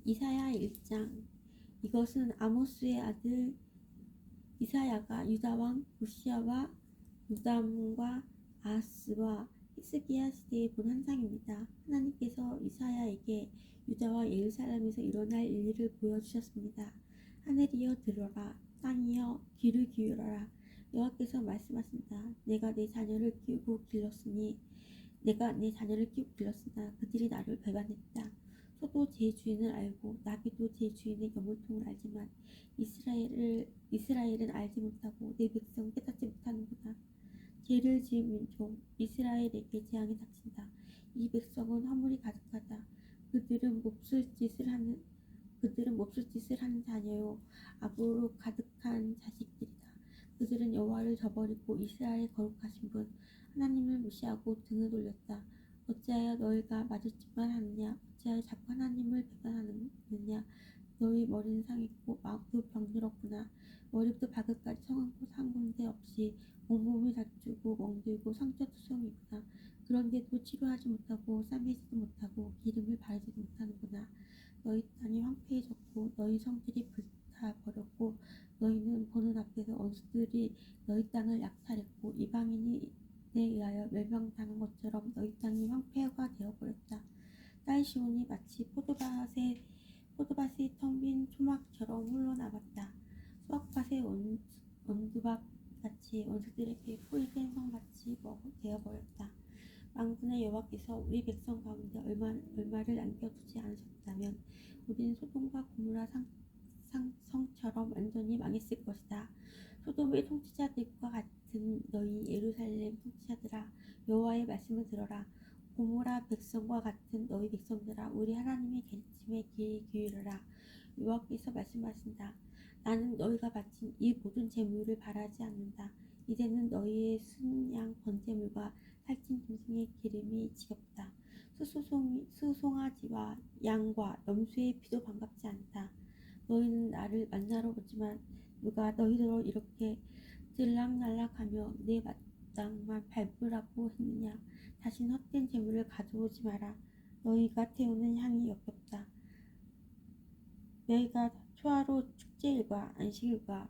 이사야 1장. 이것은 아모스의 아들 이사야가 유다 왕 우시야와 요담과 아하스와 히스기야 시대에 본 환상입니다. 하나님께서 이사야에게 유다와 예루살렘에서 일어날 일을 보여주셨습니다. 하늘이여 들어라, 땅이여 귀를 기울여라. 여호와께서 말씀하신다. 내가 내 자녀를 키우고 길렀으나 그들이 나를 배반했다. 소도 제 주인을 알고 나비도 제 주인의 여물통을 알지만 이스라엘은 알지 못하고 내 백성 깨닫지 못하는구나. 죄를 지은 민족 이스라엘에게 재앙이 닥친다. 이 백성은 허물이 가득하다. 그들은 몹쓸 짓을 하는 자녀요, 악으로 가득한 자식들이다. 그들은 여호와를 저버리고 이스라엘의 거룩하신 분 하나님을 무시하고 등을 돌렸다. 어찌하여 너희가 마주치만 하느냐? 어찌하여 자꾸 하나님을 배반하느냐? 너희 머리는 상했고 마음도 병들었구나. 머리부터 발끝까지 성한 곳 한 군데 없이 온몸이 다투고 멍들고 상처투성이구나. 그런데도 치료하지 못하고 싸매지도 못하고 기름을 바르지도 못하는구나. 너희 땅이 황폐해졌고 너희 성들이 불타버렸고 너희는 보는 앞에서 원수들이 너희 땅을 약탈했고 이방인에 의하여 멸망당한 것처럼 너희 땅이 황폐가 되어버렸다. 딸 시온이 마치 포도밭이 텅 빈 초막처럼 홀로 남았다. 수확밭의 원두밭같이 원수들에게 포위된 성같이 되어버렸다. 만군의 여호와께서 우리 백성 가운데 얼마를 남겨두지 않으셨다면 우리는 소돔과 고모라 성처럼 완전히 망했을 것이다. 소돔의 통치자들과 같은 너희 예루살렘 통치자들아, 여호와의 말씀을 들어라. 고모라 백성과 같은 너희 백성들아, 우리 하나님의 가르침에 귀 기울여라. 여호와께서 말씀하신다. 나는 너희가 바친 이 모든 제물을 바라지 않는다. 이제는 너희의 순양 번제물과 살찐 짐승의 기름이 지겹다. 수송아지와 양과 염소의 피도 반갑지 않다. 너희는 나를 만나러 오지만 누가 너희더러 이렇게 들락날락하며 내 마땅만 밟으라고 했느냐? 다신 헛된 재물을 가져오지 마라. 너희가 태우는 향이 역겹다. 너희가 초하루 축제일과 안식일과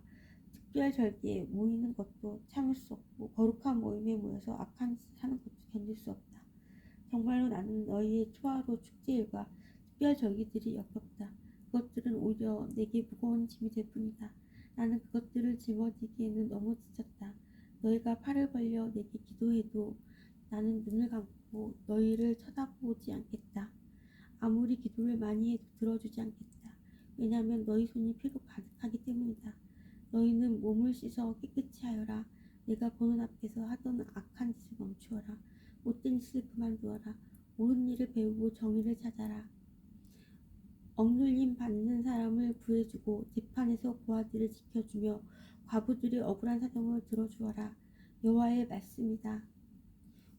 특별절기에 모이는 것도 참을 수 없고 거룩한 모임에 모여서 악한 짓을 하는 것도 견딜 수 없다. 정말로 나는 너희의 초하루 축제일과 특별절기들이 역겹다. 그것들은 오히려 내게 무거운 짐이 될 뿐이다. 나는 그것들을 짊어지기에는 너무 지쳤다. 너희가 팔을 벌려 내게 기도해도 나는 눈을 감고 너희를 쳐다보지 않겠다. 아무리 기도를 많이 해도 들어주지 않겠다. 왜냐하면 너희 손이 피로 가득하기 때문이다. 너희는 몸을 씻어 깨끗이 하여라. 내가 보는 앞에서 하던 악한 짓을 멈추어라. 못된 짓을 그만두어라. 옳은 일을 배우고 정의를 찾아라. 억눌림 받는 사람을 구해주고 재판에서 고아들을 지켜주며 과부들의 억울한 사정을 들어주어라. 여호와의 말씀이다.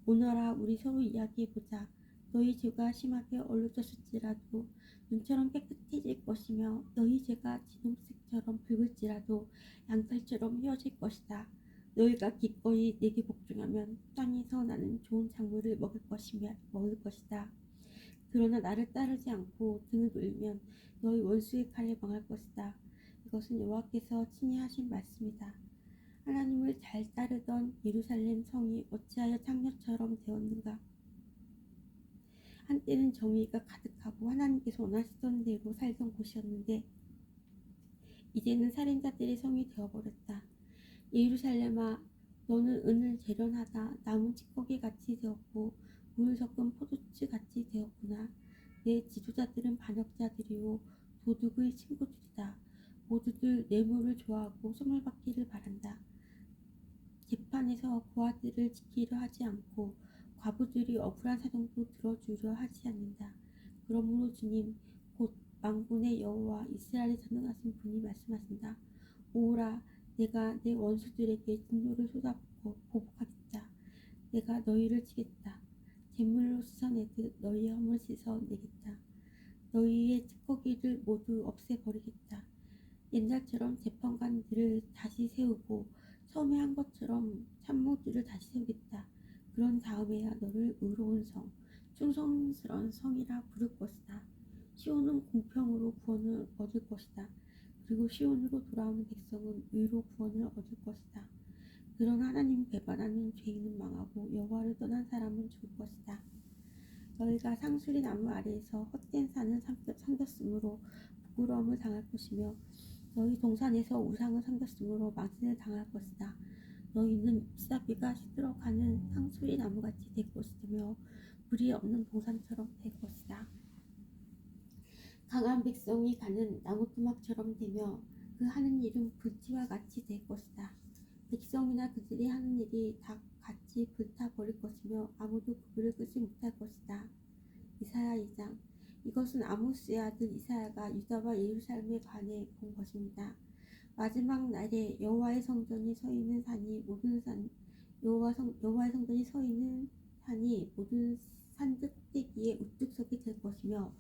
오너라, 우리 서로 이야기해보자. 너희 죄가 심하게 얼룩졌을지라도 눈처럼 깨끗해질 것이며 너희 죄가 진홍색처럼 붉을지라도 양털처럼 휘어질 것이다. 너희가 기꺼이 내게 복종하면 땅에서 나는 좋은 작물을 먹을 것이다. 그러나 나를 따르지 않고 등을 돌리면 너희 원수의 칼에 망할 것이다. 이것은 여호와께서 친히 하신 말씀이다. 하나님을 잘 따르던 예루살렘 성이 어찌하여 창녀처럼 되었는가? 한때는 정의가 가득하고 하나님께서 원하시던 대로 살던 곳이었는데 이제는 살인자들의 성이 되어버렸다. 예루살렘아, 너는 은을 재련하다 나무 찌꺼기같이 되었고 물 섞은 포도주같이 되었구나. 내 지도자들은 반역자들이요 도둑의 친구들이다. 모두들 뇌물을 좋아하고 선물 받기를 바란다. 재판에서 고아들을 지키려 하지 않고 과부들이 억울한 사정도 들어주려 하지 않는다. 그러므로 주님, 곧 만군의 여호와 이스라엘에 전능하신 분이 말씀하신다. 오라, 내가 내 원수들에게 진노를 쏟아붓고 보복하겠다. 내가 너희를 치겠다. 재물로 씻어내듯 너희의 허물 씻어내겠다. 너희의 찌꺼기를 모두 없애버리겠다. 옛날처럼 재판관들을 다시 세우고 처음에 한 것처럼 참모들을 다시 세우겠다. 그런 다음에야 너를 의로운 성, 충성스러운 성이라 부를 것이다. 시온은 공평으로 구원을 얻을 것이다. 그리고 시온으로 돌아오는 백성은 의로 구원을 얻을 것이다. 그러나 하나님을 배반하는 죄인은 망하고 여호와를 떠난 사람은 죽을 것이다. 너희가 상수리 나무 아래에서 헛된 산을 삼겼으므로 부끄러움을 당할 것이며 너희 동산에서 우상을 삼겼으므로 망신을 당할 것이다. 너희는 잎사귀가 시들어가는 상수리 나무같이 될 것이며 물이 없는 동산처럼 될 것이다. 강한 백성이 가는 나무토막처럼 되며 그 하는 일은 불티와 같이 될 것이다. 백성이나 그들이 하는 일이 다 같이 불타버릴 것이며 아무도 그들을 끄지 못할 것이다. 이사야 2장. 이것은 아모스의 아들 이사야가 유다와 예루살렘에 관해 본 것입니다. 마지막 날에 여호와의 성전이 서 있는 산이 모든 여호와의 성전이 서 있는 산이 모든 산들 꼭대기에 우뚝 서게 될 것이며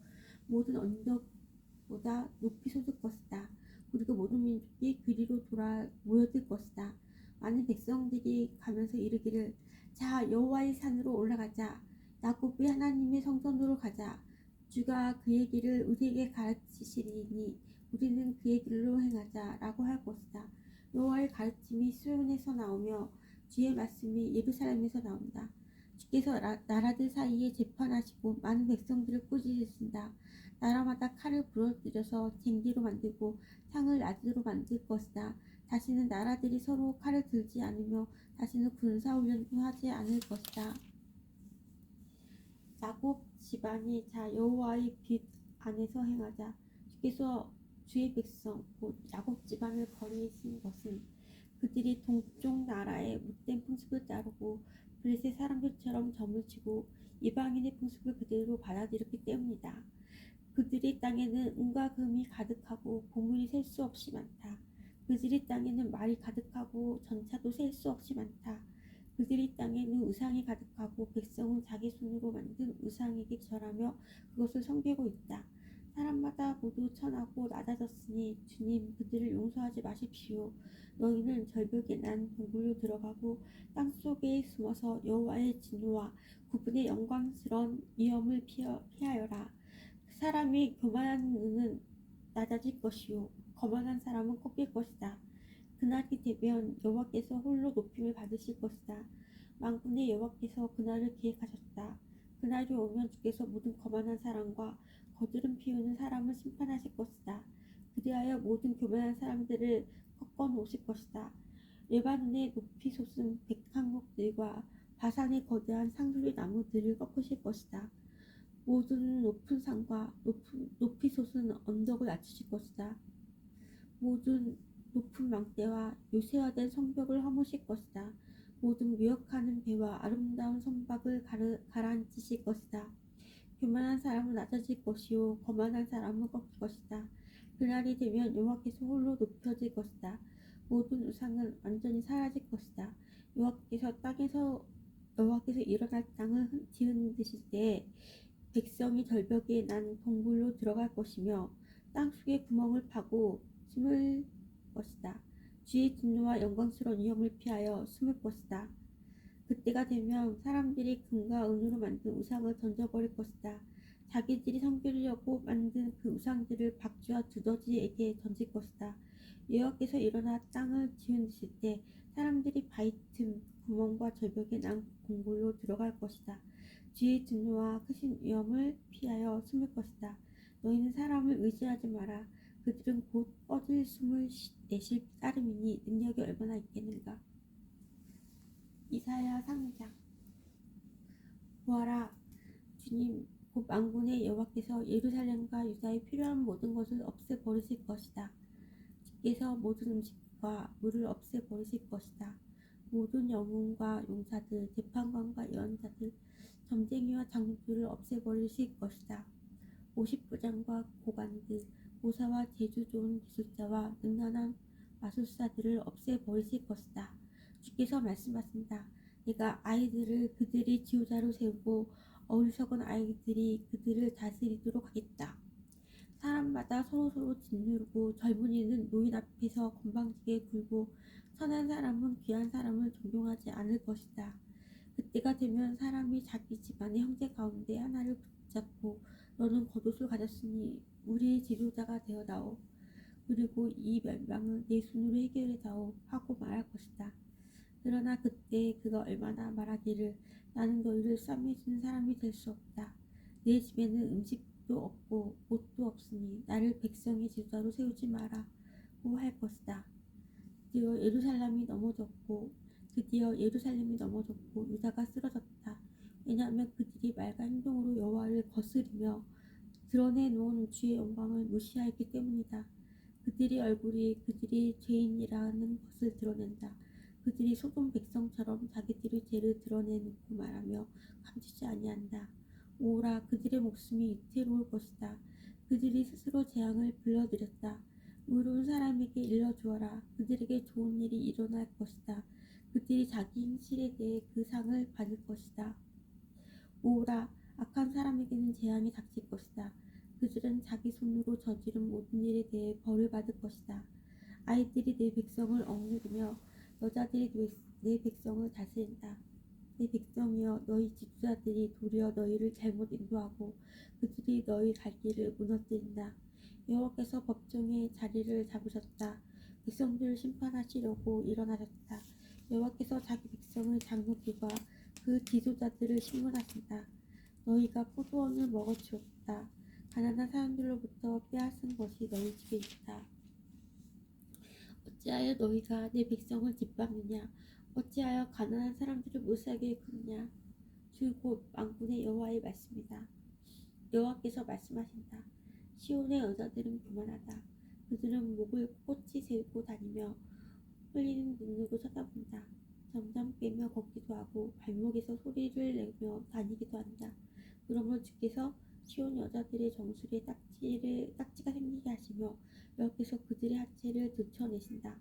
모든 언덕보다 높이 솟을 것이다. 그리고 모든 민족이 그리로 돌아 모여들 것이다. 많은 백성들이 가면서 이르기를 자 여호와의 산으로 올라가자. 야곱의 하나님의 성전으로 가자. 주가 그의 길을 우리에게 가르치시리니 우리는 그의 길로 행하자 라고 할 것이다. 여호와의 가르침이 시온에서 나오며 주의 말씀이 예루살렘에서 나온다. 주께서 나라들 사이에 재판하시고 많은 백성들을 꾸짖으신다. 나라마다 칼을 부러뜨려서 쟁기로 만들고 창을 나드로 만들 것이다. 다시는 나라들이 서로 칼을 들지 않으며 다시는 군사훈련도 하지 않을 것이다. 야곱 집안이 자 여호와의 빛 안에서 행하자. 주께서 주의 백성 곧 야곱 집안을 버리신 것은 그들이 동쪽 나라의 못된 풍습을 따르고 블레셋 사람들처럼 점을 치고 이방인의 풍습을 그대로 받아들였기 때문이다. 그들의 땅에는 은과 금이 가득하고 보물이 셀 수 없이 많다. 그들의 땅에는 말이 가득하고 전차도 셀 수 없이 많다. 그들의 땅에는 우상이 가득하고 백성은 자기 손으로 만든 우상에게 절하며 그것을 섬기고 있다. 사람마다 모두 천하고 낮아졌으니 주님 그들을 용서하지 마십시오. 너희는 절벽에 난 동굴로 들어가고 땅속에 숨어서 여호와의 진노와 그분의 영광스러운 위엄을 피하여라. 사람이 교만한 눈은 낮아질 것이요 거만한 사람은 꺾일 것이다. 그날이 되면 여호와께서 홀로 높임을 받으실 것이다. 만군의 여호와께서 그날을 계획하셨다. 그날이 오면 주께서 모든 거만한 사람과 거드름 피우는 사람을 심판하실 것이다. 그리하여 모든 교만한 사람들을 꺾어 놓으실 것이다. 레바논의 높이 솟은 백향목들과 바산의 거대한 상수리 나무들을 꺾으실 것이다. 모든 높은 산과 높이 솟은 언덕을 낮추실 것이다. 모든 높은 망대와 요새화된 성벽을 허무실 것이다. 모든 미혹하는 배와 아름다운 선박을 가라앉히실 것이다. 교만한 사람은 낮아질 것이요 거만한 사람은 꺾일 것이다. 그날이 되면 여호와께서 홀로 높여질 것이다. 모든 우상은 완전히 사라질 것이다. 여호와께서 일어날 땅을 뒤흔드실 때에 백성이 절벽에 난 동굴로 들어갈 것이며 땅속에 구멍을 파고 숨을 것이다. 주의 진노와 영광스러운 위엄을 피하여 숨을 것이다. 그때가 되면 사람들이 금과 은으로 만든 우상을 던져버릴 것이다. 자기들이 섬기려고 만든 그 우상들을 박쥐와 두더지에게 던질 것이다. 여호와께서 일어나 땅을 뒤흔드실 때 사람들이 바위 틈 구멍과 절벽에 난 동굴로 들어갈 것이다. 주의 진노와 크신 위엄을 피하여 숨을 것이다. 너희는 사람을 의지하지 마라. 그들은 곧 뻗을 숨을 내쉴 따름이니 능력이 얼마나 있겠는가. 이사야 3장. 보아라, 주님 곧 만군의 여호와께서 예루살렘과 유다에 필요한 모든 것을 없애버리실 것이다. 주께서 모든 음식과 물을 없애버리실 것이다. 모든 영웅과 용사들, 재판관과 예언자들, 점쟁이와 장수들을 없애버리실 것이다. 50부장과 고관들, 모사와 재주 좋은 기술자와 능란한 마술사들을 없애버리실 것이다. 주께서 말씀하신다. 내가 아이들을 그들의 지도자로 세우고 어리석은 아이들이 그들을 다스리도록 하겠다. 사람마다 서로서로 짓누르고 젊은이는 노인 앞에서 건방지게 굴고 선한 사람은 귀한 사람을 존경하지 않을 것이다. 그때가 되면 사람이 자기 집안의 형제 가운데 하나를 붙잡고 너는 겉옷을 가졌으니 우리의 지도자가 되어다오. 그리고 이 멸망은 내 손으로 해결해다오 하고 말할 것이다. 그러나 그때 그가 얼마나 말하기를 나는 너희를 싸매주는 사람이 될 수 없다. 내 집에는 음식도 없고 옷도 없으니 나를 백성의 지도자로 세우지 마라고 할 것이다. 드디어 예루살렘이 넘어졌고 유다가 쓰러졌다. 왜냐하면 그들이 말과 행동으로 여호와를 거스리며 드러내놓은 주의 영광을 무시하였기 때문이다. 그들의 얼굴이 그들이 죄인이라는 것을 드러낸다. 그들이 소돔 백성처럼 자기들의 죄를 드러내놓고 말하며 감추지 아니한다. 오라, 그들의 목숨이 위태로울 것이다. 그들이 스스로 재앙을 불러들였다. 의로운 사람에게 일러주어라. 그들에게 좋은 일이 일어날 것이다. 그들이 자기 행실에 대해 그 상을 받을 것이다. 오라, 악한 사람에게는 재앙이 닥칠 것이다. 그들은 자기 손으로 저지른 모든 일에 대해 벌을 받을 것이다. 아이들이 내 백성을 억누르며 여자들이 내 백성을 다스린다. 내 백성이여, 너희 지도자들이 도리어 너희를 잘못 인도하고 그들이 너희 갈 길을 무너뜨린다. 여호와께서 법정의 자리를 잡으셨다. 백성들을 심판하시려고 일어나셨다. 여호와께서 자기 백성의 장로들과 그 지도자들을 심문하신다. 너희가 포도원을 먹어치웠다. 가난한 사람들로부터 빼앗은 것이 너희 집에 있다. 어찌하여 너희가 내 백성을 짓밟느냐? 어찌하여 가난한 사람들을 못살게 굴느냐? 주 곧 만군의 여호와의 말씀이다. 여호와께서 말씀하신다. 시온의 여자들은 교만하다. 그들은 목을 꼿꼿이 세우고 다니며 흘리는 눈으로 쳐다본다. 점점 깨며 걷기도 하고 발목에서 소리를 내며 다니기도 한다. 그러므로 주께서 시온 여자들의 정수리에 딱지가 생기게 하시며 여호와께서 그들의 하체를 드러내신다.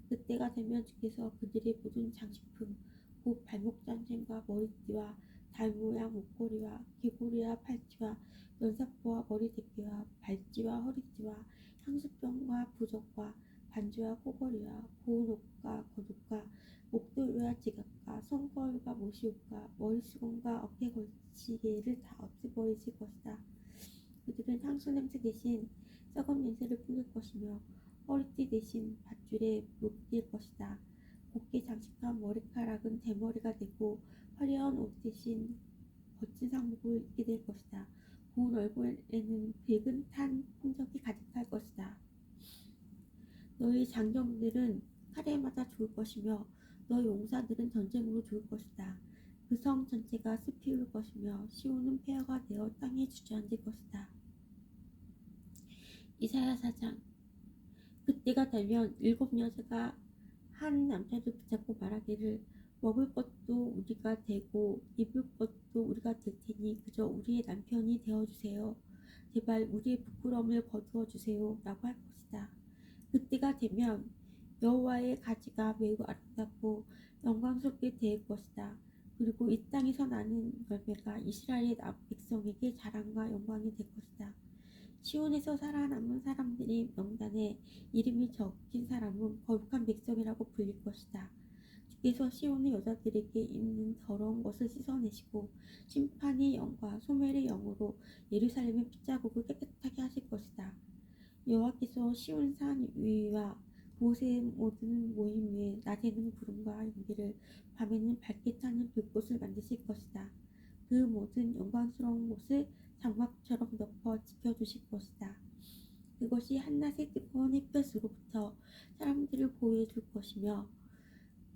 그때가 되면 주께서 그들의 모든 장식품 곧 발목 전쟁과 머리띠와 달 모양 목걸이와 귀고리와 팔찌와 연사포와 머리대기와 발찌와 허리띠와 향수병과 부적과 반지와 코걸이와 고운 옷과 겉옷과 목도리와 지갑과 손거울과 모시옷과 머리수건과 어깨 걸치개를 다 없애버리실 것이다. 그들은 향수 냄새 대신 썩은 냄새를 풍길 것이며 허리띠 대신 밧줄에 묶일 것이다. 곱게 장식한 머리카락은 대머리가 되고 화려한 옷 대신 거친 상복을 입게 될 것이다. 고운 얼굴에는 붉은 탄 흔적이 가득할 것이다. 너희 장정들은 칼에 맞아 죽을 것이며 너희 용사들은 전쟁으로 죽을 것이다. 그 성 전체가 숲이 울 것이며 시온은 폐허가 되어 땅에 주저앉을 것이다. 이사야 4장. 그때가 되면 7 여자가 한 남자를 붙잡고 말하기를 먹을 것도 우리가 되고 입을 것도 우리가 될 테니 그저 우리의 남편이 되어주세요. 제발 우리의 부끄러움을 거두어 주세요 라고 할 것이다. 그때가 되면 여호와의 가지가 매우 아름답고 영광스럽게 될 것이다. 그리고 이 땅에서 나는 열매가 이스라엘의 백성에게 자랑과 영광이 될 것이다. 시온에서 살아남은 사람들의 명단에 이름이 적힌 사람은 거룩한 백성이라고 불릴 것이다. 주께서 시온의 여자들에게 있는 더러운 것을 씻어내시고 심판의 영과 소멸의 영으로 예루살렘의 핏자국을 깨끗하게 하실 것이다. 여호와께서 시온 산 위와 그곳의 모든 모임 위에 낮에는 구름과 연기를 밤에는 밝게 타는 불꽃을 만드실 것이다. 그 모든 영광스러운 곳을 장막처럼 덮어 지켜주실 것이다. 그것이 한낮의 뜨거운 햇볕으로부터 사람들을 보호해 줄 것이며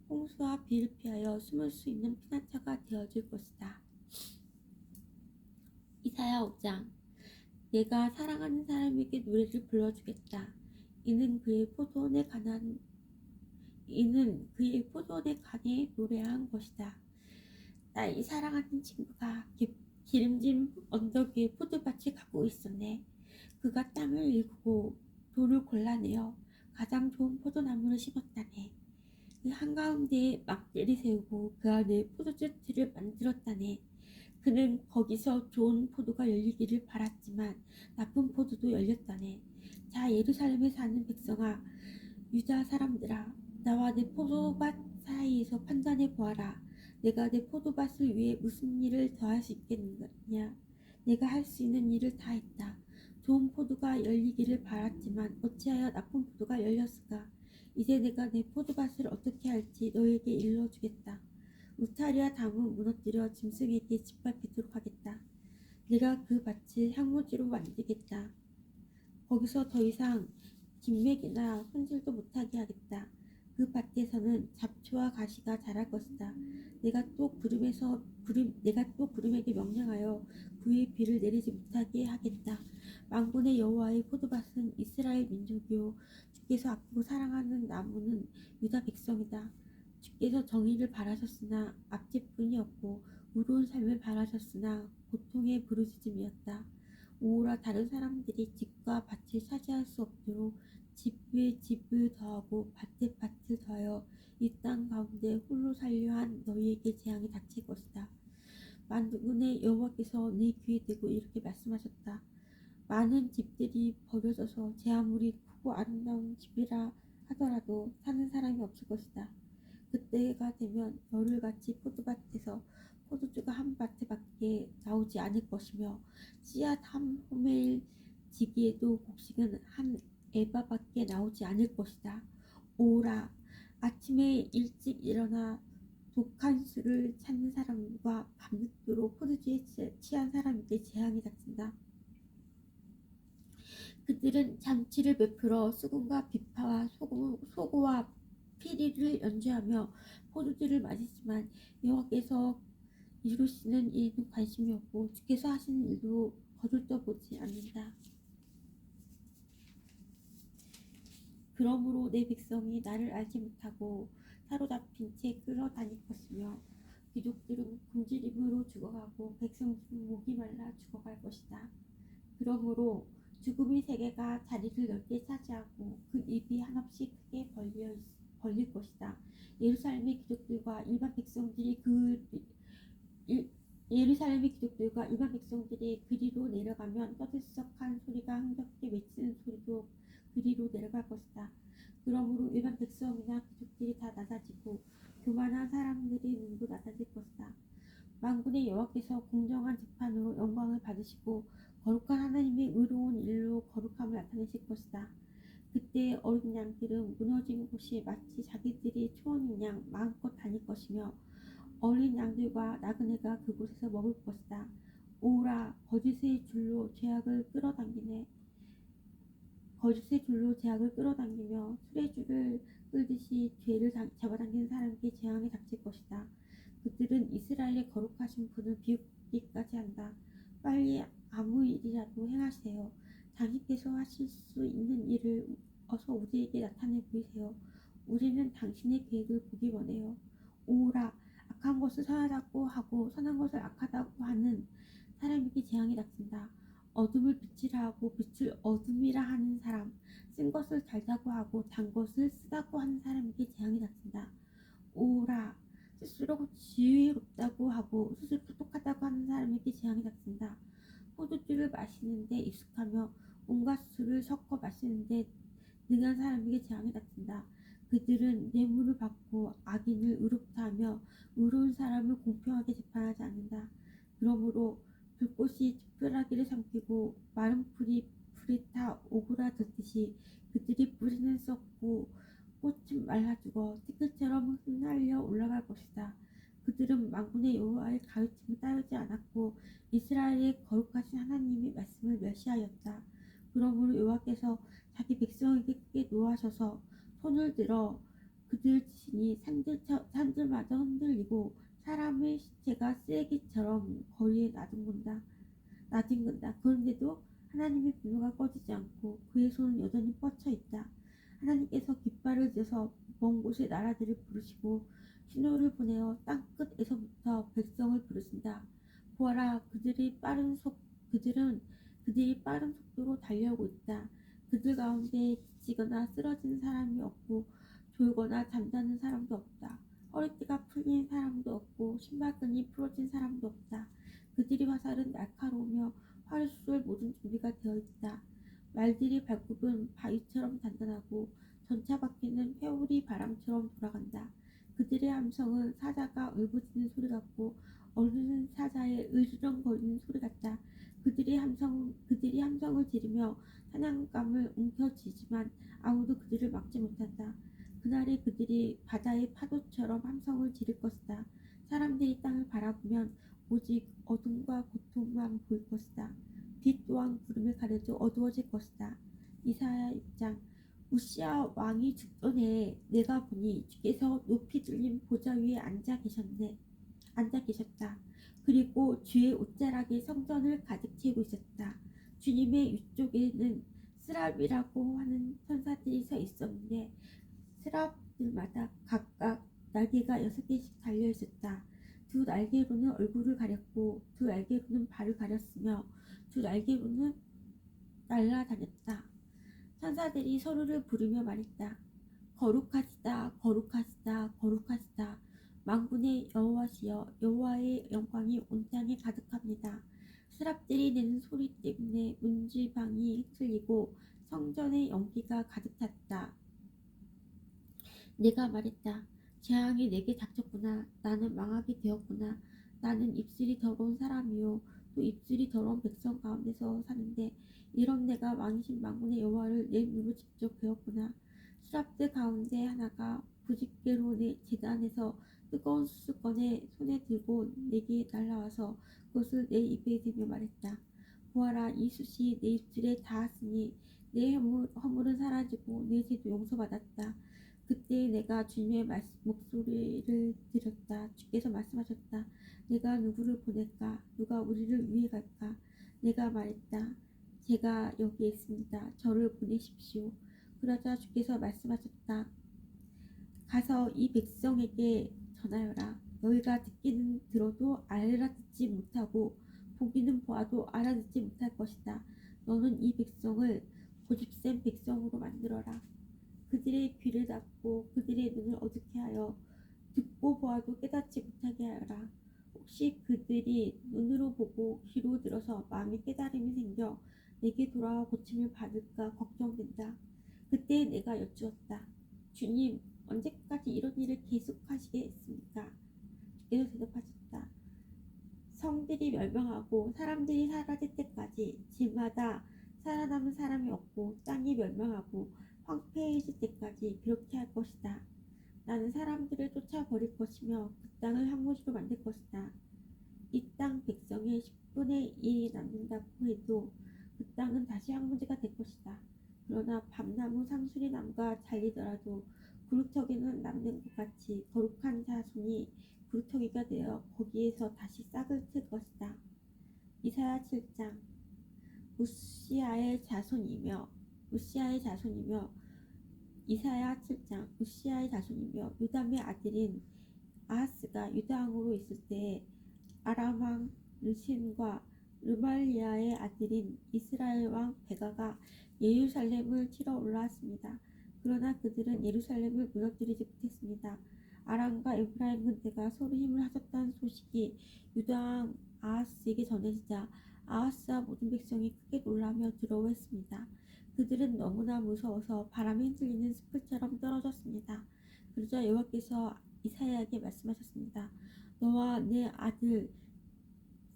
홍수와 비를 피하여 숨을 수 있는 피난처가 되어줄 것이다. 이사야 5장. 내가 사랑하는 사람에게 노래를 불러주겠다. 이는 그의 포도원에 간에 노래한 것이다. 나의 사랑하는 친구가 기름진 언덕 위에 포도밭을 가고 있었네. 그가 땅을 일구고 돌을 골라내어 가장 좋은 포도나무를 심었다네. 그 한가운데에 막대를 세우고 그 안에 포도주틀을 만들었다네. 그는 거기서 좋은 포도가 열리기를 바랐지만 나쁜 포도도 열렸다네. 자, 예루살렘에 사는 백성아, 유다 사람들아, 나와 내 포도밭 사이에서 판단해 보아라. 내가 내 포도밭을 위해 무슨 일을 더할 수 있겠느냐? 내가 할 수 있는 일을 다 했다. 좋은 포도가 열리기를 바랐지만 어찌하여 나쁜 포도가 열렸을까? 이제 내가 내 포도밭을 어떻게 할지 너에게 일러주겠다. 울타리와 담은 무너뜨려 짐승에게 짓밟히도록 하겠다. 내가 그 밭을 향무지로 만들겠다. 거기서 더 이상 김맥이나 손질도 못하게 하겠다. 그 밭에서는 잡초와 가시가 자랄 것이다. 내가 또 구름에게 명령하여 그 위에 비를 내리지 못하게 하겠다. 만군의 여호와의 포도밭은 이스라엘 민족이요 주께서 아끼고 사랑하는 나무는 유다 백성이다. 주께서 정의를 바라셨으나 압제뿐이었고 의로운 삶을 바라셨으나 고통의 부르짖음이었다. 오호라 다른 사람들이 집과 밭을 차지할 수 없도록 집 위에 집을 더하고 밭에 밭을 더하여 이 땅 가운데 홀로 살려 한 너희에게 재앙이 닥칠 것이다. 만군의 여호와께서 내 귀에 대고 이렇게 말씀하셨다. 많은 집들이 버려져서 제 아무리 크고 아름다운 집이라 하더라도 사는 사람이 없을 것이다. 그때가 되면 열흘같이 포도밭에서 포도주가 한 바트밖에 나오지 않을 것이며 씨앗 한 호멜 지기에도 곡식은 한 에바밖에 나오지 않을 것이다. 오라 아침에 일찍 일어나 독한 술을 찾는 사람과 밤늦도록 포도주에 취한 사람에게 재앙이 닥친다. 그들은 잔치를 베풀어 수금과 비파와 소고와 피리를 연주하며 포도주를 마시지만 여호와께서 이루시는 일에는 관심이 없고 주께서 하시는 일도 거들떠보지 않는다. 그러므로 내 백성이 나를 알지 못하고 사로잡힌 채 끌어다닐 것이며 귀족들은 굶주림으로 죽어가고 백성들은 목이 말라 죽어갈 것이다. 그러므로 죽음의 세계가 자리를 넓게 차지하고 그 입이 한없이 크게 벌릴 것이다. 예루살렘의 귀족들과 일반 백성들이 그리로 내려가면 떠들썩한 소리가 흥겹게 외치는 소리도 그리로 내려갈 것이다. 그러므로 일반 백성이나 귀족들이 다 낮아지고 교만한 사람들의 눈도 낮아질 것이다. 만군의 여호와께서 공정한 재판으로 영광을 받으시고 거룩한 하나님의 의로운 일로 거룩함을 나타내실 것이다. 그때 어린 양들은 무너진 곳이 마치 자기들의 초원인 양 마음껏 다닐 것이며 어린 양들과 나그네가 그곳에서 먹을 것이다. 오라 거짓의 줄로 죄악을 끌어당기며 수레줄을 끌듯이 죄를 잡아당기는 사람에게 재앙이 닥칠 것이다. 그들은 이스라엘의 거룩하신 분을 비웃기까지 한다. 빨리 아무 일이라도 행하세요. 당신께서 하실 수 있는 일을 어서 우리에게 나타내 보이세요. 우리는 당신의 계획을 보기 원해요. 오라 악한 것을 선하다고 하고 선한 것을 악하다고 하는 사람에게 재앙이 닥친다. 어둠을 빛이라 하고 빛을 어둠이라 하는 사람, 쓴 것을 달다고 하고 단 것을 쓰다고 하는 사람에게 재앙이 닥친다. 오라 스스로 지혜롭다고 하고 스스로 똑똑하다고 하는 사람에게 재앙이 닥친다. 포도주를 마시는데 익숙하며 온갖 술을 섞어 마시는데 능한 사람에게 재앙이 닥친다. 그들은 뇌물을 받고 악인을 의롭다 하며 의로운 사람을 공평하게 재판하지 않는다. 그러므로 불꽃이 특별하기를 삼키고 마른 풀이 불에 타 오그라들듯이 그들의 뿌리는 썩고 꽃은 말라 죽어 티끌처럼 흩날려 올라갈 것이다. 그들은 만군의 여호와의 가르침을 따르지 않았고 이스라엘의 거룩하신 하나님의 말씀을 멸시하였다. 그러므로 여호와께서 자기 백성에게 크게 노하셔서 손을 들어 그들 치시니 산들마저 흔들리고 사람의 시체가 쓰레기처럼 거리에 나뒹군다. 그런데도 하나님의 분노가 꺼지지 않고 그의 손은 여전히 뻗쳐 있다. 하나님께서 깃발을 들어서 먼 곳의 나라들을 부르시고 신호를 보내어 땅끝에서부터 백성을 부르신다. 보아라, 그들이 빠른 속도로 달려오고 있다. 그들 가운데 지치거나 쓰러진 사람이 없고 졸거나 잠자는 사람도 없다. 허리띠가 풀린 사람도 없고 신발끈이 부러진 사람도 없다. 그들의 화살은 날카로우며 활을 쏠 모든 준비가 되어 있다. 말들의 발굽은 바위처럼 단단하고 전차 바퀴는 회오리 바람처럼 돌아간다. 그들의 함성은 사자가 울부짖는 소리 같고 어르는 사자의 으르렁거리는 소리 같다. 함성을 지르며 사냥감을 움켜쥐지만 아무도 그들을 막지 못한다. 그날에 그들이 바다의 파도처럼 함성을 지를 것이다. 사람들이 땅을 바라보면 오직 어둠과 고통만 보일 것이다. 빛 또한 구름에 가려져 어두워질 것이다. 이사야 6장. 우시야 왕이 죽던 해에 내가 보니 주께서 높이 들린 보좌 위에 앉아 계셨다. 그리고 주의 옷자락이 성전을 가득 채우고 있었다. 주님의 위쪽에는 스랍이라고 하는 천사들이 서 있었는데 스랍들마다 각각 날개가 6개씩 달려 있었다. 두 날개로는 얼굴을 가렸고 두 날개로는 발을 가렸으며 두 날개로는 날아다녔다. 천사들이 서로를 부르며 말했다. 거룩하시다, 거룩하시다, 거룩하시다. 만군의 여호와시여, 여호와의 영광이 온 땅에 가득합니다. 스랍들이 내는 소리 때문에 문지방이 휩쓸리고 성전의 연기가 가득 찼다. 내가 말했다. 재앙이 내게 닥쳤구나. 나는 망하게 되었구나. 나는 입술이 더러운 사람이요 또 입술이 더러운 백성 가운데서 사는데 이런 내가 왕이신 만군의 여호와를 내 눈으로 직접 배웠구나. 수랍들 가운데 하나가 부집개로 내 제단에서 뜨거운 숯을 꺼내 손에 들고 내게 날라와서 그것을 내 입에 대며 말했다. 보아라, 이 숯이 내 입술에 닿았으니 내 허물은 사라지고 내 죄도 용서받았다. 그때 내가 주님의 목소리를 들었다. 주께서 말씀하셨다. 내가 누구를 보낼까? 누가 우리를 위해 갈까? 내가 말했다. 제가 여기 있습니다. 저를 보내십시오. 그러자 주께서 말씀하셨다. 가서 이 백성에게 전하여라. 너희가 듣기는 들어도 알아듣지 못하고 보기는 보아도 알아듣지 못할 것이다. 너는 이 백성을 고집센 백성으로 만들어라. 그들의 귀를 닫고 그들의 눈을 어둡게 하여 듣고 보아도 깨닫지 못하게 하여라. 혹시 그들이 눈으로 보고 귀로 들어서 마음에 깨달음이 생겨 내게 돌아와 고침을 받을까 걱정된다. 그때 내가 여쭈었다. 주님, 언제까지 이런 일을 계속하시겠습니까? 주께서 대답하셨다. 성들이 멸망하고 사람들이 사라질 때까지 집마다 살아남은 사람이 없고 땅이 멸망하고 황폐해질 때까지 그렇게 할 것이다. 나는 사람들을 쫓아버릴 것이며 그 땅을 황무지로 만들 것이다. 이 땅 백성의 10분의 1이 남는다고 해도 그 땅은 다시 황무지가 될 것이다. 그러나 밤나무 상수리나무가 잘리더라도 구루터기는 남는 것 같이 거룩한 자손이 구루터기가 되어 거기에서 다시 싹을 틀 것이다. 이사야 7장. 우시아의 자손이며 이사야 7장. 우시아의 자손이며 요담의 아들인 아하스가 유다 왕으로 있을 때에 아람 왕 르신과 르말리아의 아들인 이스라엘 왕 베가가 예루살렘을 치러 올라왔습니다. 그러나 그들은 예루살렘을 무너뜨리지 못했습니다. 아람과 에브라임 군대가 서로 힘을 합쳤다는 소식이 유다 왕 아하스에게 전해지자 아하스와 모든 백성이 크게 놀라며 두려워했습니다. 그들은 너무나 무서워서 바람에 흔들리는 숲들처럼 떨어졌습니다. 그러자 여호와께서 이사야에게 말씀하셨습니다. 너와 내 아들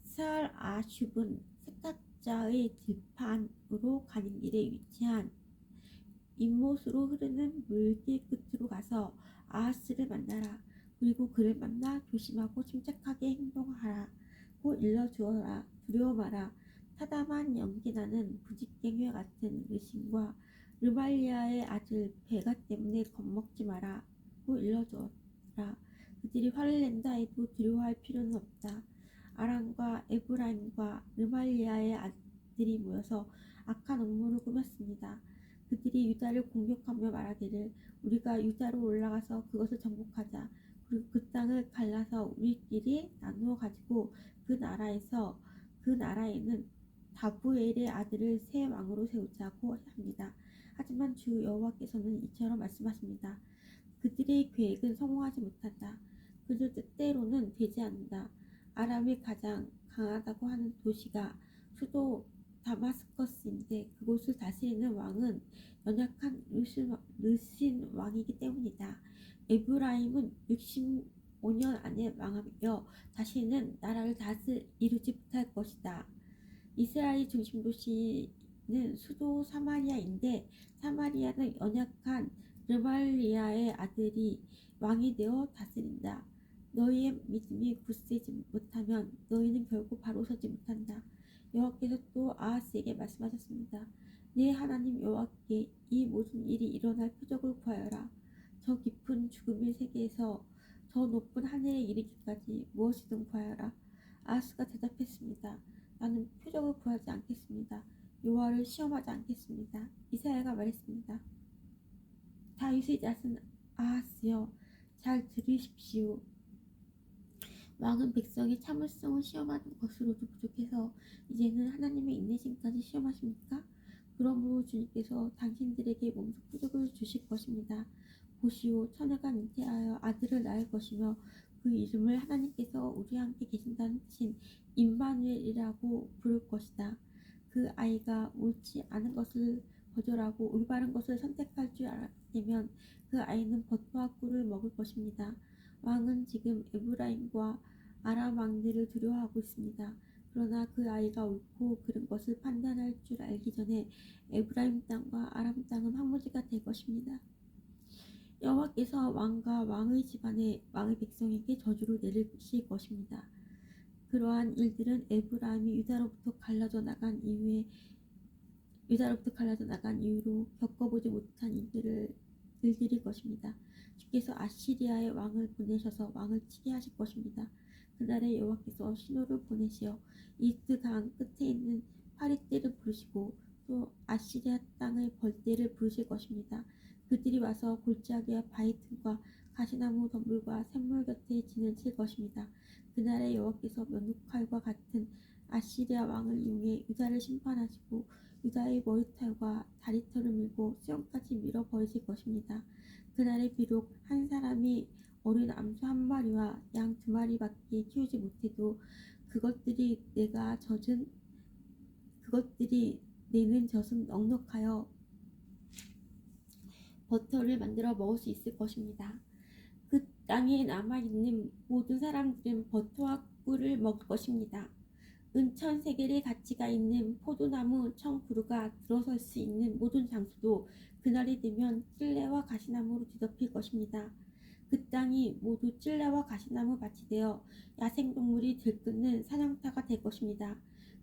스알아숑은 세탁자의 들판으로 가는 길에 위치한 임못으로 흐르는 물길 끝으로 가서 아하스를 만나라. 그리고 그를 만나 조심하고 침착하게 행동하라고 일러주어라. 두려워 마라. 타담한 연기나는 부직갱이와 같은 르신과 르말리아의 아들 베가 때문에 겁먹지 마라고 일러주어라. 그들이 화를 낸다 해도 두려워할 필요는 없다. 아람과 에브라임과 르말리아의 아들이 모여서 악한 음모를 꾸몄습니다. 그들이 유다를 공격하며 말하기를 우리가 유다로 올라가서 그것을 정복하자. 그리고 그 땅을 갈라서 우리끼리 나누어 가지고 그 나라에는 다부엘의 아들을 새 왕으로 세우자고 합니다. 하지만 주 여호와께서는 이처럼 말씀하십니다. 그들의 계획은 성공하지 못한다. 그들 뜻대로는 되지 않는다. 아람이 가장 강하다고 하는 도시가 수도 다마스커스인데 그곳을 다스리는 왕은 연약한 르신 왕이기 때문이다. 에브라임은 65년 안에 망하며 다시는 나라를 이루지 못할 것이다. 이스라엘 중심 도시 여기는 수도 사마리아인데 사마리아는 연약한 르말리아의 아들이 왕이 되어 다스린다. 너희의 믿음이 굳세지 못하면 너희는 결국 바로 서지 못한다. 여호와께서 또 아하스에게 말씀하셨습니다. 네 하나님 여호와께 이 모든 일이 일어날 표적을 구하여라. 저 깊은 죽음의 세계에서 저 높은 하늘에 이르기까지 무엇이든 구하여라. 아하스가 대답했습니다. 나는 표적을 구하지 않겠습니다. 여호와를 시험하지 않겠습니다. 이사야가 말했습니다. 다윗의 잦은 아하스여, 잘 들으십시오. 왕은 백성의 참을성을 시험하는 것으로도 부족해서 이제는 하나님의 인내심까지 시험하십니까? 그러므로 주님께서 당신들에게 몸소 표적을 주실 것입니다. 보시오, 처녀가 잉태하여 아들을 낳을 것이며 그 이름을 하나님께서 우리와 함께 계신다는 뜻인 임마누엘이라고 부를 것이다. 그 아이가 옳지 않은 것을 거절하고 올바른 것을 선택할 줄 알았다면 그 아이는 버터와 꿀을 먹을 것입니다. 왕은 지금 에브라임과 아람 왕들을 두려워하고 있습니다. 그러나 그 아이가 옳고 그른 것을 판단할 줄 알기 전에 에브라임 땅과 아람 땅은 황무지가 될 것입니다. 여호와께서 왕과 왕의 집안에 왕의 백성에게 저주를 내리실 것입니다. 그러한 일들은 에브라임이 유다로부터 갈라져 나간 이후로 겪어보지 못한 일들일 것입니다. 주께서 아시리아의 왕을 보내셔서 왕을 치게 하실 것입니다. 그날에 여호와께서 신호를 보내시어 이스트 강 끝에 있는 파리떼를 부르시고 또 아시리아 땅의 벌떼를 부르실 것입니다. 그들이 와서 골짜기와 바위틈과 가시나무 덤불과 샘물 곁에 진을 칠 것입니다. 그날에 여호와께서 면도칼과 같은 아시리아 왕을 이용해 유다를 심판하시고 유다의 머리털과 다리털을 밀고 수영까지 밀어버리실 것입니다. 그날에 비록 한 사람이 어린 암소 한 마리와 양 두 마리밖에 키우지 못해도 그것들이 내는 젖은 넉넉하여 버터를 만들어 먹을 수 있을 것입니다. 그 땅에 남아있는 모든 사람들은 버터와 꿀을 먹을 것입니다. 은천 세겔의 가치가 있는 포도나무 천 그루가 들어설 수 있는 모든 장소도 그날이 되면 찔레와 가시나무로 뒤덮일 것입니다. 그 땅이 모두 찔레와 가시나무 밭이 되어 야생동물이 들끓는 사냥터가 될 것입니다.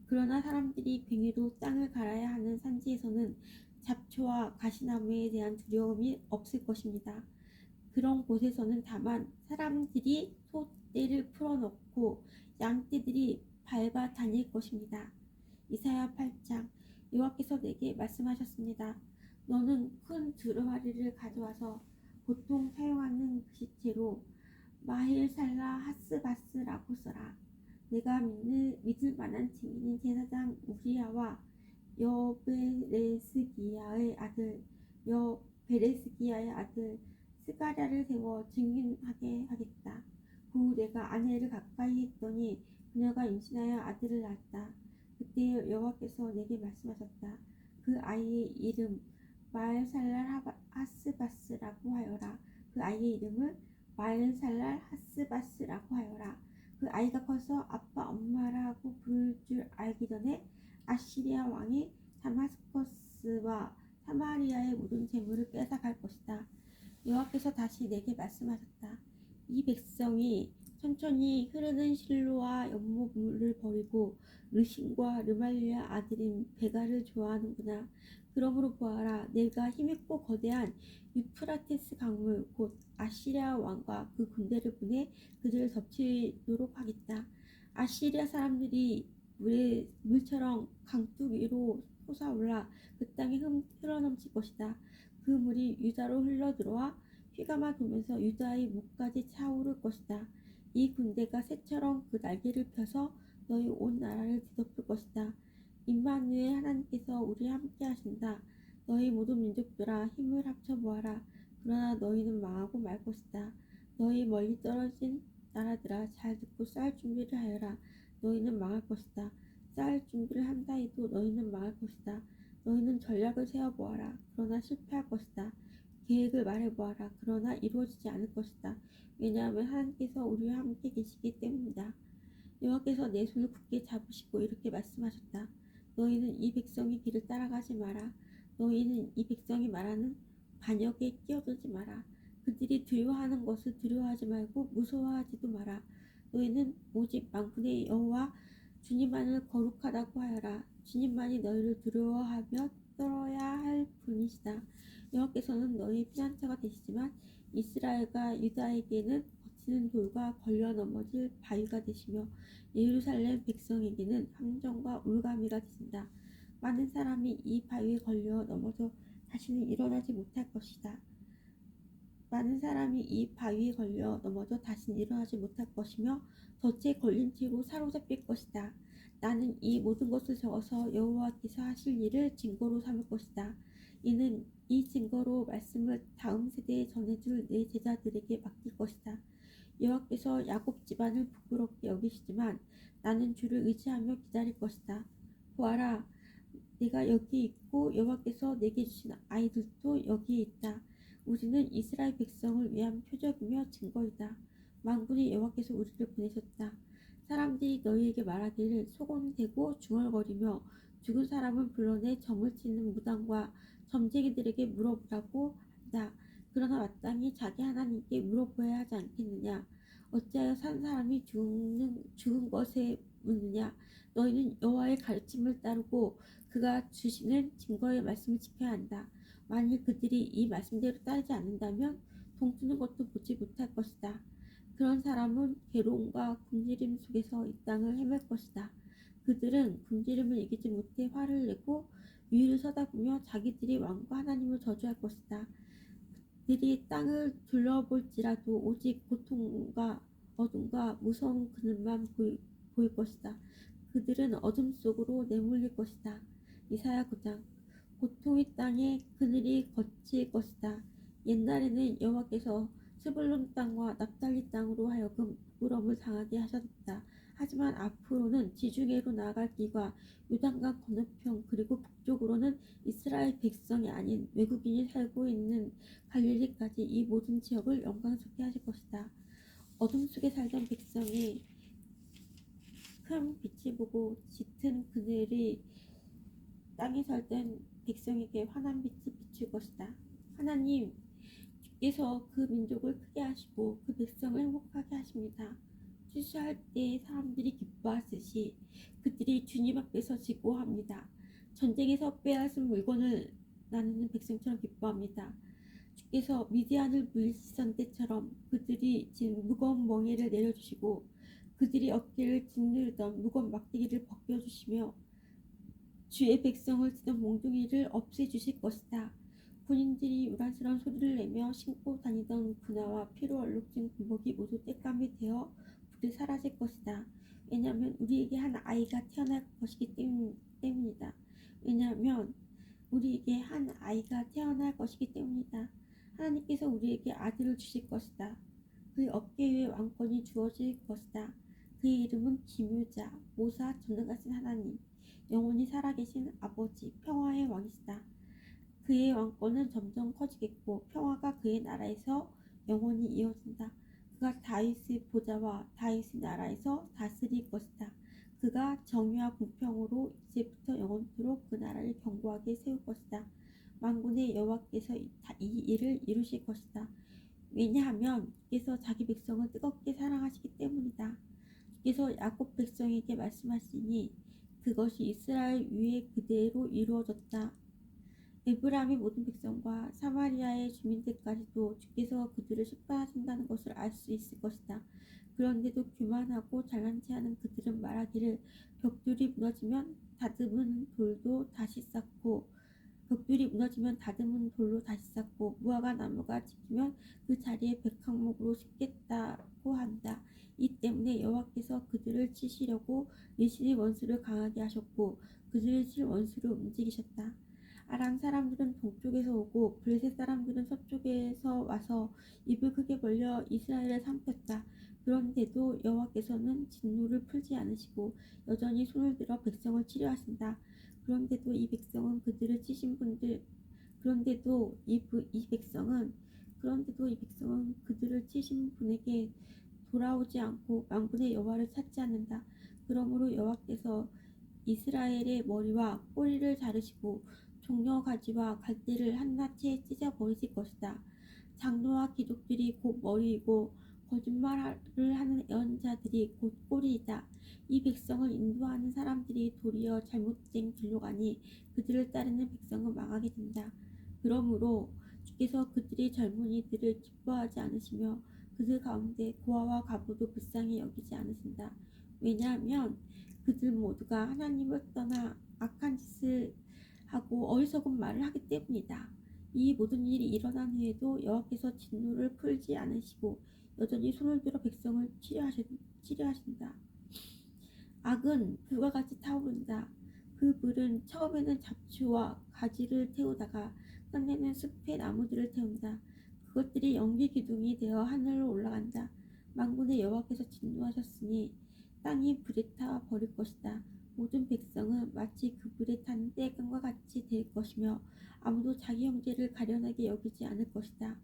그러나 사람들이 괭이로 땅을 갈아야 하는 산지에서는 잡초와 가시나무에 대한 두려움이 없을 것입니다. 그런 곳에서는 다만 사람들이 소떼를 풀어놓고 양떼들이 밟아 다닐 것입니다. 이사야 8장. 여호와께서 내게 말씀하셨습니다. 너는 큰 두루마리를 가져와서 보통 사용하는 글씨체로 마힐살라 하스바스라고 써라. 내가 믿을 만한 증인인 제사장 우리야와 여베레스기야의 아들 스가랴를 세워 증인하게 하겠다. 후 내가 아내를 가까이 했더니 그녀가 임신하여 아들을 낳았다. 그때 여호와께서 내게 말씀하셨다. 그 아이의 이름 마엘살랄 하스바스라고 하여라. 그 아이의 이름을 마엘살랄 하스바스라고 하여라. 그 아이가 커서 아빠 엄마라고 부를 줄 알기 전에 아시리아 왕이 다마스커스와 사마리아의 모든 재물을 뺏어갈 것이다. 여호와께서 다시 내게 말씀하셨다. 이 백성이 천천히 흐르는 실로와 연못물을 버리고 르신과 르말리아 아들인 베가를 좋아하는구나. 그러므로 보아라, 내가 힘있고 거대한 유프라테스 강물 곧 아시리아 왕과 그 군대를 보내 그들을 덮치도록 하겠다. 아시리아 사람들이 물처럼 강둑 위로 솟아올라 그 땅에 흘러넘칠 것이다. 그 물이 유다로 흘러들어와 휘감아 돌면서 유다의 목까지 차오를 것이다. 이 군대가 새처럼 그 날개를 펴서 너희 온 나라를 뒤덮을 것이다. 임마누엘 하나님께서 우리와 함께 하신다. 너희 모든 민족들아 힘을 합쳐 보아라. 그러나 너희는 망하고 말 것이다. 너희 멀리 떨어진 나라들아 잘 듣고 싸울 준비를 하여라. 너희는 망할 것이다. 싸울 준비를 한다 해도 너희는 망할 것이다. 너희는 전략을 세워보아라. 그러나 실패할 것이다. 계획을 말해보아라. 그러나 이루어지지 않을 것이다. 왜냐하면 하나님께서 우리와 함께 계시기 때문이다. 여호와께서 내 손을 굳게 잡으시고 이렇게 말씀하셨다. 너희는 이 백성의 길을 따라가지 마라. 너희는 이 백성이 말하는 반역에 끼어들지 마라. 그들이 두려워하는 것을 두려워하지 말고 무서워하지도 마라. 너희는 오직 만군의 여호와 주님만을 거룩하다고 하여라. 주님만이 너희를 두려워하며 떨어야 할 분이시다. 여호와께서는 너희의 피난처가 되시지만 이스라엘과 유다에게는 거치는 돌과 걸려 넘어질 바위가 되시며 예루살렘 백성에게는 함정과 올가미가 되신다. 많은 사람이 이 바위에 걸려 넘어져 다시는 일어나지 못할 것이다. 많은 사람이 이 바위에 걸려 넘어져 다시는 일어나지 못할 것이며 덫에 걸린 채로 사로잡힐 것이다. 나는 이 모든 것을 적어서 여호와께서 하실 일을 증거로 삼을 것이다. 이는 이 증거로 말씀을 다음 세대에 전해줄 내 제자들에게 맡길 것이다. 여호와께서 야곱 집안을 부끄럽게 여기시지만 나는 주를 의지하며 기다릴 것이다. 보아라, 내가 여기 있고 여호와께서 내게 주신 아이들도 여기에 있다. 우리는 이스라엘 백성을 위한 표적이며 증거이다. 만군의 여호와께서 우리를 보내셨다. 사람들이 너희에게 말하기를 소곤대고 중얼거리며 죽은 사람을 불러내 점을 치는 무당과 점쟁이들에게 물어보라고 한다. 그러나 마땅히 자기 하나님께 물어보아야 하지 않겠느냐? 어찌하여 산 사람이 죽은 것에 묻느냐? 너희는 여호와의 가르침을 따르고 그가 주시는 증거의 말씀을 지켜야 한다. 만일 그들이 이 말씀대로 따르지 않는다면 동트는 것도 보지 못할 것이다. 그런 사람은 괴로움과 굶주림 속에서 이 땅을 헤맬 것이다. 그들은 굶주림을 이기지 못해 화를 내고 위를 쳐다보며 자기들이 왕과 하나님을 저주할 것이다. 그들이 땅을 둘러볼지라도 오직 고통과 어둠과 무서운 그늘만 보일 것이다. 그들은 어둠 속으로 내몰릴 것이다. 이사야 9장. 고통의 땅에 그늘이 걷힐 것이다. 옛날에는 여호와께서 스불론 땅과 납달리 땅으로 하여금 부끄러움을 당하게 하셨다. 하지만 앞으로는 지중해로 나아갈 길과 요단강 건너편 그리고 북쪽으로는 이스라엘 백성이 아닌 외국인이 살고 있는 갈릴리까지 이 모든 지역을 영광스럽게 하실 것이다. 어둠 속에 살던 백성이 큰 빛을 보고 짙은 그늘이 땅에 살던 백성에게 환한 빛을 비출 것이다. 하나님, 주께서 그 민족을 크게 하시고 그 백성을 행복하게 하십니다. 추수할 때 사람들이 기뻐하듯이 그들이 주님 앞에서 즐거워합니다. 전쟁에서 빼앗은 물건을 나누는 백성처럼 기뻐합니다. 주께서 미디안을 물리치던 때처럼 그들이 진 무거운 멍에를 내려주시고 그들이 어깨를 짓누르던 무거운 막대기를 벗겨주시며 주의 백성을 치던 몽둥이를 없애주실 것이다. 군인들이 요란스러운 소리를 내며 신고 다니던 군화와 피로 얼룩진 군복이 모두 땔감이 되어 불에 사라질 것이다. 왜냐하면 우리에게 한 아이가 태어날 것이기 때문이다. 왜냐하면 우리에게 한 아이가 태어날 것이기 때문이다. 하나님께서 우리에게 아들을 주실 것이다. 그의 어깨 위에 왕권이 주어질 것이다. 그의 이름은 기묘자, 모사, 전능하신 하나님, 영원히 살아계신 아버지, 평화의 왕이시다. 그의 왕권은 점점 커지겠고 평화가 그의 나라에서 영원히 이어진다. 그가 다윗의 보좌와 다윗의 나라에서 다스릴 것이다. 그가 정의와 공평으로 이제부터 영원토록 그 나라를 견고하게 세울 것이다. 만군의 여호와께서 이 일을 이루실 것이다. 왜냐하면 주께서 자기 백성을 뜨겁게 사랑하시기 때문이다. 주께서 야곱 백성에게 말씀하시니 그것이 이스라엘 위에 그대로 이루어졌다. 에브라임의 모든 백성과 사마리아의 주민들까지도 주께서 그들을 심판하신다는 것을 알 수 있을 것이다. 그런데도 교만하고 잘난 체하는 그들은 말하기를 벽돌이 무너지면 다듬은 돌로 다시 쌓고 무화과 나무가 지키면 그 자리에 백항목으로 심겠다고 한다. 이 때문에 여호와께서 그들을 치시려고 내신의 원수를 강하게 하셨고 그들을 칠 원수를 움직이셨다. 아람 사람들은 동쪽에서 오고 블레셋 사람들은 서쪽에서 와서 입을 크게 벌려 이스라엘을 삼켰다. 그런데도 여호와께서는 진노를 풀지 않으시고 여전히 손을 들어 백성을 치료하신다. 그런데도 이 백성은 그들을 치신 분에게 돌아오지 않고 만군의 여호와를 찾지 않는다. 그러므로 여호와께서 이스라엘의 머리와 꼬리를 자르시고 종려 가지와 갈대를 한낱에 찢어 버리실 것이다. 장로와 귀족들이 곧 머리이고 거짓말을 하는 예언자들이 곧 꼬리이다. 이 백성을 인도하는 사람들이 도리어 잘못된 길로 가니 그들을 따르는 백성은 망하게 된다. 그러므로 주께서 그들의 젊은이들을 기뻐하지 않으시며 그들 가운데 고아와 과부도 불쌍히 여기지 않으신다. 왜냐하면 그들 모두가 하나님을 떠나 악한 짓을 하고 어리석은 말을 하기 때문이다. 이 모든 일이 일어난 후에도 여호와께서 진노를 풀지 않으시고 여전히 손을 들어 백성을 치료하신다. 악은 불과 같이 타오른다. 그 불은 처음에는 잡초와 가지를 태우다가 끝내는 숲의 나무들을 태운다. 그것들이 연기 기둥이 되어 하늘로 올라간다. 만군의 여호와께서 진노하셨으니 땅이 불에 타 버릴 것이다. 모든 백성은 마치 그 불에 탄 떼간과 같이 될 것이며 아무도 자기 형제를 가련하게 여기지 않을 것이다.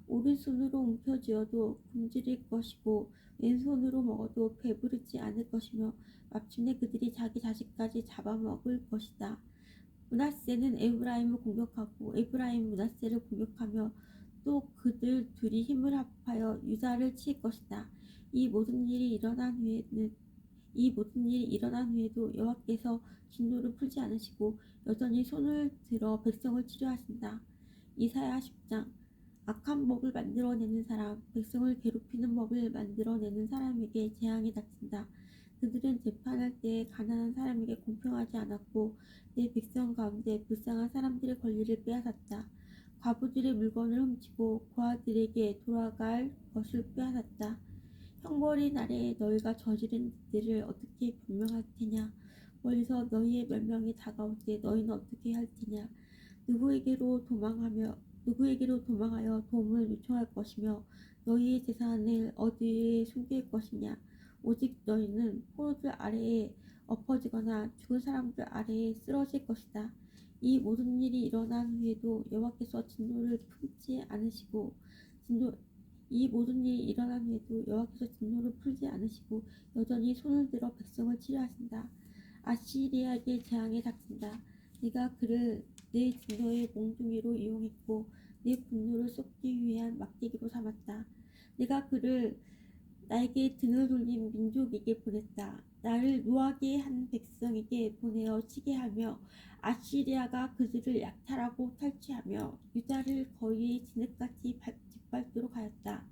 오른손으로 움켜쥐어도 굶주릴 것이고 왼손으로 먹어도 배부르지 않을 것이며 마침내 그들이 자기 자식까지 잡아먹을 것이다. 므낫세는 에브라임을 공격하고 에브라임은 므낫세를 공격하며 또 그들 둘이 힘을 합하여 유다를 칠 것이다. 이 모든 일이 일어난 후에도 여호와께서 진노를 풀지 않으시고 여전히 손을 들어 백성을 치료하신다. 이사야 10장. 악한 법을 만들어내는 사람, 백성을 괴롭히는 법을 만들어내는 사람에게 재앙이 닥친다. 그들은 재판할 때에 가난한 사람에게 공평하지 않았고 내 백성 가운데 불쌍한 사람들의 권리를 빼앗았다. 과부들의 물건을 훔치고 고아들에게 돌아갈 것을 빼앗았다. 형벌의 날에 너희가 저지른 일들을 어떻게 변명할 테냐? 멀리서 너희의 멸망이 다가올 때 너희는 어떻게 할 테냐? 누구에게로 도망하여 도움을 요청할 것이며 너희의 재산을 어디에 숨길 것이냐? 오직 너희는 포로들 아래에 엎어지거나 죽은 사람들 아래에 쓰러질 것이다. 이 모든 일이 일어난 후에도 여호와께서 진노를 풀지 않으시고 여전히 손을 들어 백성을 치료하신다. 아시리아에게 재앙이 닥친다. 네가 그를 내 진노의 몽둥이로 이용했고 내 분노를 쏟기 위한 막대기로 삼았다. 내가 그를 나에게 등을 돌린 민족에게 보냈다. 나를 노하게 한 백성에게 보내어 치게 하며 아시리아가 그들을 약탈하고 탈취하며 유다를 거의 진흙같이 짓밟도록 하였다.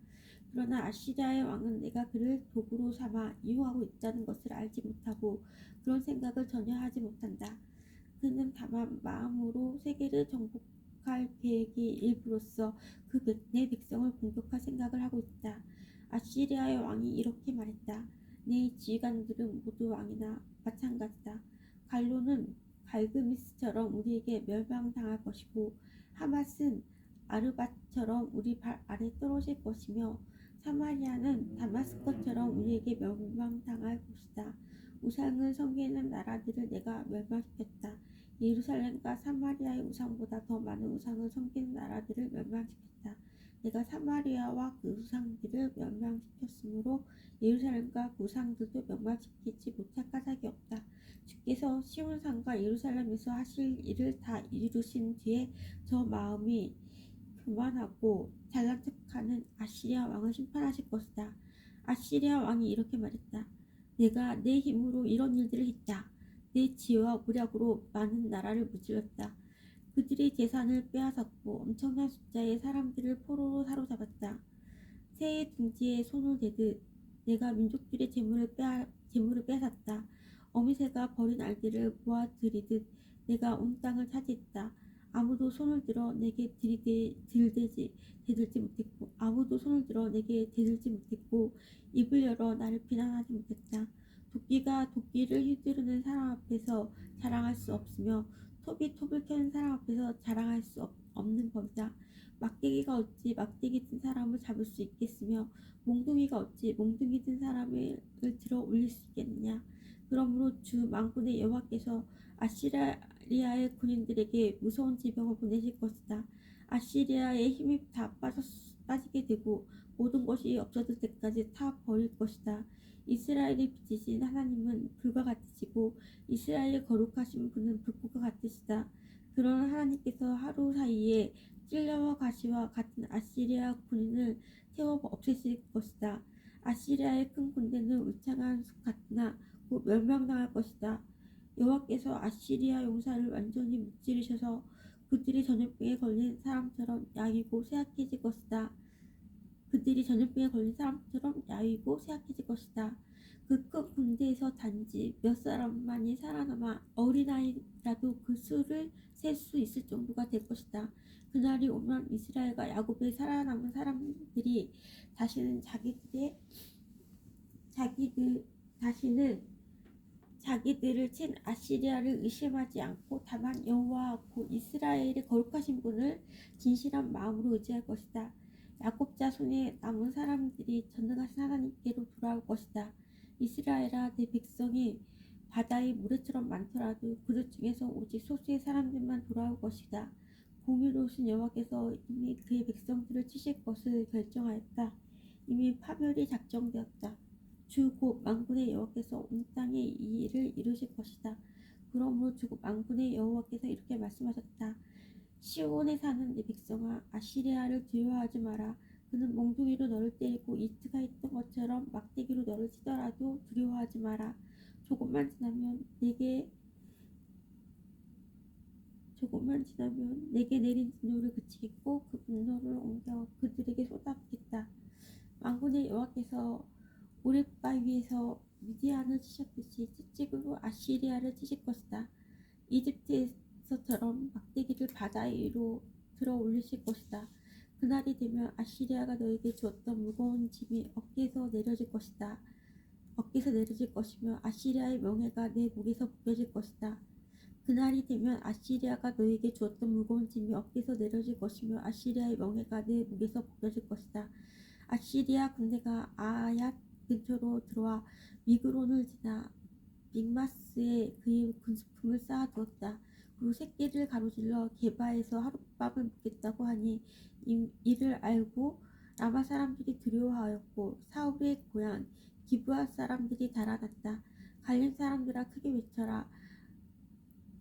그러나 아시리아의 왕은 내가 그를 도구로 삼아 이용하고 있다는 것을 알지 못하고 그런 생각을 전혀 하지 못한다. 그는 다만 마음으로 세계를 정복할 계획의 일부로서 내 백성을 공격할 생각을 하고 있다. 아시리아의 왕이 이렇게 말했다. 내 지휘관들은 모두 왕이나 마찬가지다. 갈로는 갈그미스처럼 우리에게 멸망당할 것이고 하맛은 아르밧처럼 우리 발 아래 떨어질 것이며 사마리아는 다마스커처럼 우리에게 멸망당할 것이다. 우상을 섬기는 나라들을 내가 멸망시켰다. 예루살렘과 사마리아의 우상보다 더 많은 우상을 섬기는 나라들을 멸망시켰다. 내가 사마리아와 그 우상들을 멸망시켰으므로 예루살렘과 그 우상들도 멸망시키지 못할 까닭이 없다. 주께서 시온산과 예루살렘에서 하실 일을 다 이루신 뒤에 저 마음이 교만하고 잘난 척하는 아시리아 왕을 심판하실 것이다. 아시리아 왕이 이렇게 말했다. 내가 내 힘으로 이런 일들을 했다. 내 지혜와 무력으로 많은 나라를 무찔렀다. 그들의 재산을 빼앗았고 엄청난 숫자의 사람들을 포로로 사로잡았다. 새의 둥지에 손을 대듯 내가 민족들의 재물을 빼앗았다. 어미새가 버린 알들을 모아들이듯 내가 온 땅을 차지했다. 아무도 손을 들어 내게 대들지 못했고 입을 열어 나를 비난하지 못했다. 도끼가 도끼를 휘두르는 사람 앞에서 자랑할 수 없으며 톱이 톱을 켜는 사람 앞에서 자랑할 수 없는 법이다. 막대기가 어찌 막대기 든 사람을 잡을 수 있겠으며 몽둥이가 어찌 몽둥이 든 사람을 들어 올릴 수 있겠느냐. 그러므로 주 만군의 여호와께서 아시리아의 군인들에게 무서운 질병을 보내실 것이다. 아시리아의 힘이 다 빠지게 되고 모든 것이 없어질 때까지 다 버릴 것이다. 이스라엘을 빚으신 하나님은 불과 같으시고 이스라엘을 거룩하신 분은 불꽃과 같으시다. 그러나 하나님께서 하루 사이에 찔려와 가시와 같은 아시리아 군인을 태워 없애실 것이다. 아시리아의 큰 군대는 울창한 숲 같으나 곧 멸망당할 것이다. 여호와께서 아시리아 용사를 완전히 무찌르셔서 그들이 전염병에 걸린 사람처럼 야위고 쇠약해질 것이다. 그들이 전염병에 걸린 사람처럼 야위고 쇠약해질 것이다. 그 큰 군대에서 단지 몇 사람만이 살아남아 어린아이라도 그 수를 셀 수 있을 정도가 될 것이다. 그날이 오면 이스라엘과 야곱의 살아남은 사람들이 다시는 자기들을 친 아시리아를 의심하지 않고 다만 여호와 곧 이스라엘의 거룩하신 분을 진실한 마음으로 의지할 것이다. 야곱 자손의 남은 사람들이 전능하신 하나님께로 돌아올 것이다. 이스라엘아, 내 백성이 바다의 모래처럼 많더라도 그들 중에서 오직 소수의 사람들만 돌아올 것이다. 공의로우신 여호와께서 이미 그의 백성들을 치실 것을 결정하였다. 이미 파멸이 작정되었다. 주 곧 만군의 여호와께서 온 땅에 이 일을 이루실 것이다. 그러므로 주 곧 만군의 여호와께서 이렇게 말씀하셨다. 시온에 사는 내 백성아, 아시리아를 두려워하지 마라. 그는 몽둥이로 너를 때리고 이트가 했던 것처럼 막대기로 너를 치더라도 두려워하지 마라. 조금만 지나면 내게 내린 진노를 그치겠고 그 분노를 옮겨 그들에게 쏟아붓겠다. 만군의 여호와께서 모렙바위에서 미디안을 치셨듯이 찝찝으로 아시리아를 치실 것이다. 이집트에서처럼 막대기를 바다 위로 들어 올리실 것이다. 그날이 되면 아시리아가 너에게 주었던 무거운 짐이 어깨에서 내려질 것이며 아시리아의 명예가 내 목에서 벗겨질 것이다. 그날이 되면 아시리아가 너에게 주었던 무거운 짐이 어깨에서 내려질 것이며 아시리아의 명예가 내 목에서 벗겨질 것이다. 아시리아 군대가 아얏 근처로 들어와 미그론을 지나 믹마스에 그의 군수품을 쌓아두었다. 그리고 새끼를 가로질러 게바에서 하룻밤을 묵겠다고 하니 이를 알고 라마 사람들이 두려워하였고 사울의 고향 기브아 사람들이 달아났다. 갈림 사람들아, 크게 외쳐라.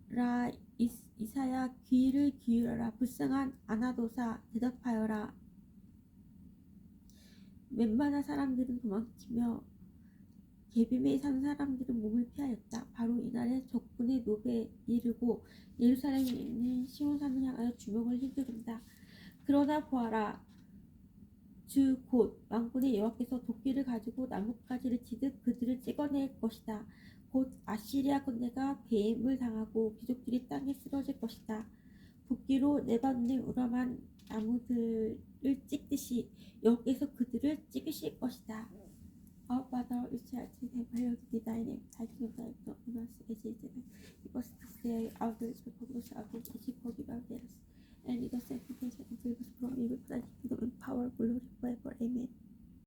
라 이사야, 귀를 기울여라. 불쌍한 아나도사, 대답하여라. 웬만한 사람들은 도망치며 게빔에 사는 사람들은 몸을 피하였다. 바로 이날에 적군의 노베에 이르고 예루살렘에 있는 시온산을 향하여 주먹을 휘두른다. 그러나 보아라, 주 곧 만군의 여호와께서 도끼를 가지고 나뭇가지를 치듯 그들을 찍어낼 것이다. 곧 아시리아 군대가 배임을 당하고 귀족들이 땅에 쓰러질 것이다. 도끼로 네바논의 우람한 나무들을 찍듯이 여호와께서 그들을 찍으실 것이다. Our Father which art in heaven, hallowed be thy name. Thy kingdom come, on earth as it is in heaven. Give us this day our daily bread, forgive us our debts, as we forgive our debtors. And lead us not into temptation, and deliver us from evil. For thine is the kingdom and power, glory forever. Amen.